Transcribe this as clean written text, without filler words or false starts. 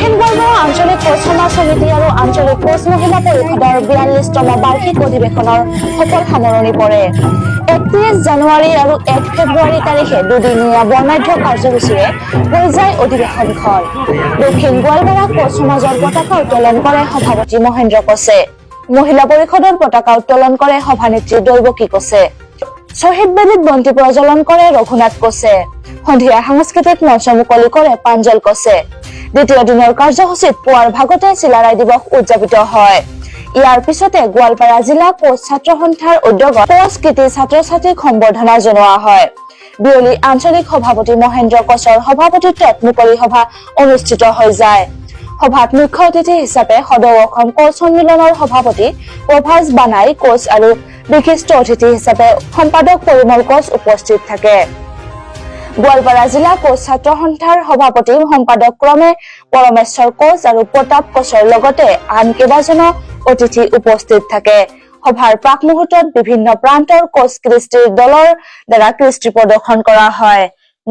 দক্ষিণ গোৱালপাৰা আঞ্চলিক কোচ সমাজ সমিতি আৰু আঞ্চলিক কোচ মহিলা পৰিষদৰ 42তম বাৰ্ষিক অধিৱেশনৰ সফল সামৰণি পৰে। 31 জানুৱাৰী আৰু 1 ফেব্ৰুৱাৰী তাৰিখে দুদিনীয়া বৰ্ণাঢ্য কাৰ্যসূচীৰে হৈ যায় অধিৱেশনখন। দক্ষিণ গোৱালপাৰা কোচ সমাজৰ পতাকা উত্তোলন কৰে সভাপতি মহেন্দ্ৰ কোচে। মহিলা পৰিষদৰ পতাকা উত্তোলন কৰে সভানেত্ৰী দৈৱকী কোচে। শ্বহীদ বেদীত বন্তি প্ৰজ্বলন কৰে ৰঘুনাথ কোচে। সন্ধিয়া সাংস্কৃতিক মঞ্চ মুকলি কৰে প্ৰাঞ্জল কোচে। দ্বিতীয় দিনৰ কাৰ্যসূচীত পুৱাৰ ভাগতে চিলাৰায় দিৱস উদযাপিত হয়। ইয়াৰ পিছতে গোৱালপাৰা জিলা কোচ ছাত্ৰ সন্থাৰ উদ্যোগত কোচ কৃতি ছাত্ৰ-ছাত্ৰীক সম্বৰ্ধনা জনোৱা হয়। বিয়লি আঞ্চলিক সভাপতি মহেন্দ্ৰ কোচৰ সভাপতিত্বত মুকলি সভা অনুষ্ঠিত হৈ যায়। সভাত মুখ্য অতিথি হিচাপে সদৌ অসম কোচ সন্মিলনৰ সভাপতি প্ৰভাস বানাই কোচ আৰু বিশিষ্ট অতিথি হিচাপে সম্পাদক পৰিমল কোচ উপস্থিত থাকে। গোৱালপাৰা জিলা কোচ ছাত্ৰ সন্থাৰ সভাপতি সম্পাদক ক্ৰমে পৰমেশ্বৰ কোচ আৰু প্ৰতাপ কোচৰ লগতে আন কেইবাজনো অতিথি উপস্থিত থাকে। সভাৰ প্ৰাক মুহূৰ্তত বিভিন্ন প্ৰান্তৰ কোচ কৃষ্টিৰ দলৰ দ্বাৰা কৃষ্টি প্ৰদৰ্শন কৰা হয়।